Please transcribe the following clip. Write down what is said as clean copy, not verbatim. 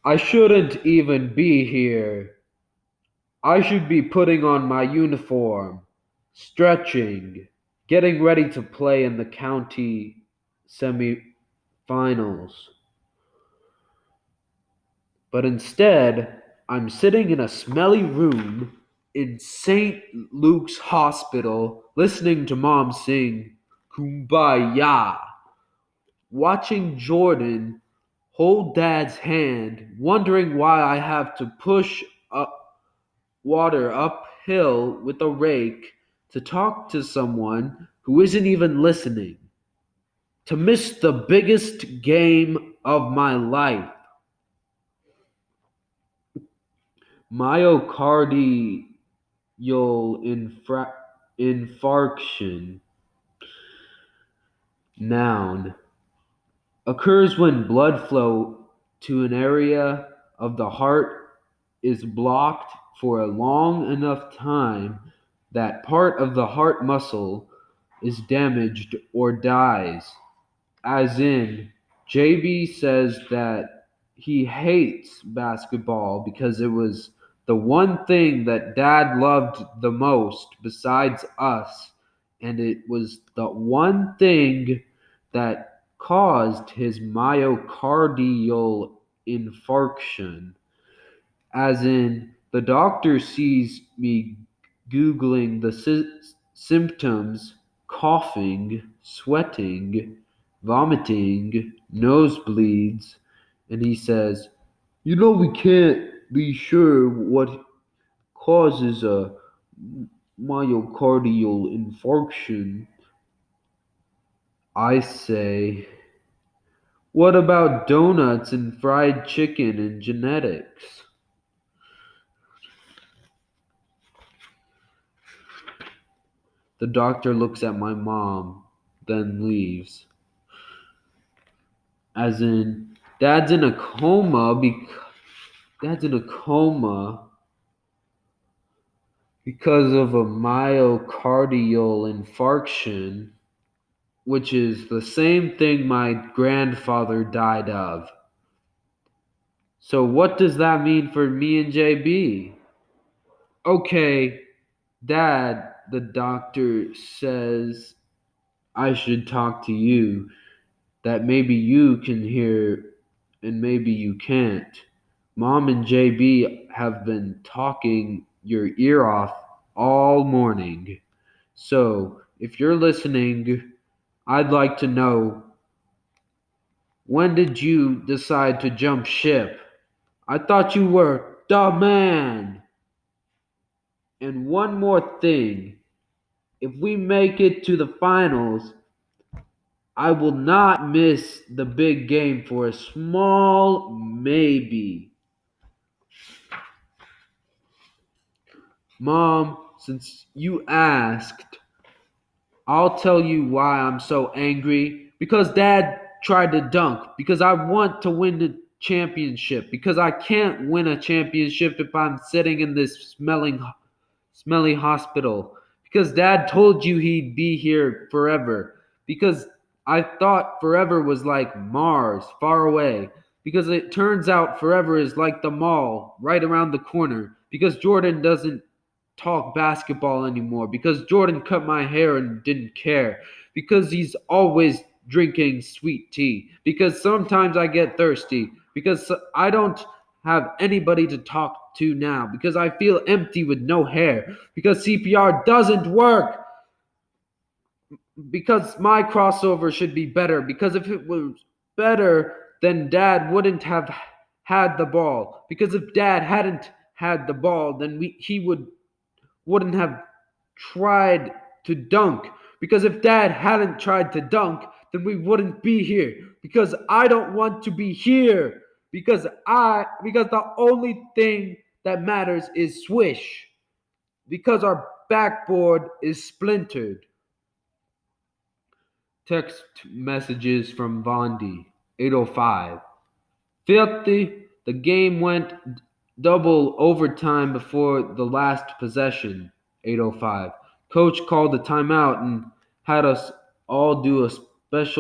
I shouldn't even be here. I should be putting on my uniform, stretching, getting ready to play in the county semifinals. But instead, I'm sitting in a smelly room in St. Luke's Hospital listening to Mom sing Kumbaya, watching Jordan hold Dad's hand, wondering why I have to push water uphill with a rake to talk to someone who isn't even listening, to miss the biggest game of my life. Myocardial infarction, noun, occurs when blood flow to an area of the heart is blocked for a long enough time that part of the heart muscle is damaged or dies. As in, JB says that he hates basketball because it was the one thing that Dad loved the most besides us, and it was the one thing that caused his myocardial infarction. As in, the doctor sees me Googling the symptoms: coughing, sweating, vomiting, nosebleeds, and he says, we can't be sure what causes a myocardial infarction. I say, what about donuts and fried chicken and genetics? The doctor looks at my mom, then leaves. As in, Dad's in a coma because of a myocardial infarction, which is the same thing my grandfather died of. So what does that mean for me and JB? Okay, Dad, the doctor says I should talk to you, that maybe you can hear and maybe you can't. Mom and JB have been talking your ear off all morning. So, if you're listening, I'd like to know, when did you decide to jump ship? I thought you were the man. And one more thing, if we make it to the finals, I will not miss the big game for a small maybe. Mom, since you asked, I'll tell you why I'm so angry. Because Dad tried to dunk. Because I want to win the championship. Because I can't win a championship if I'm sitting in this smelly hospital. Because Dad told you he'd be here forever. Because I thought forever was like Mars, far away. Because it turns out forever is like the mall, right around the corner. Because Jordan doesn't talk basketball anymore. Because Jordan cut my hair and didn't care. Because he's always drinking sweet tea. Because sometimes I get thirsty. Because I don't have anybody to talk to now. Because I feel empty with no hair. Because CPR doesn't work. Because my crossover should be better. Because if it was better, then Dad wouldn't have had the ball. Because if Dad hadn't had the ball, then he wouldn't have tried to dunk. Because if Dad hadn't tried to dunk, then we wouldn't be here. Because I don't want to be here. Because the only thing that matters is swish. Because our backboard is splintered. Text messages from Vondi, 8:05. Filthy, the game went double overtime before the last possession, 8:05. Coach called a timeout and had us all do a special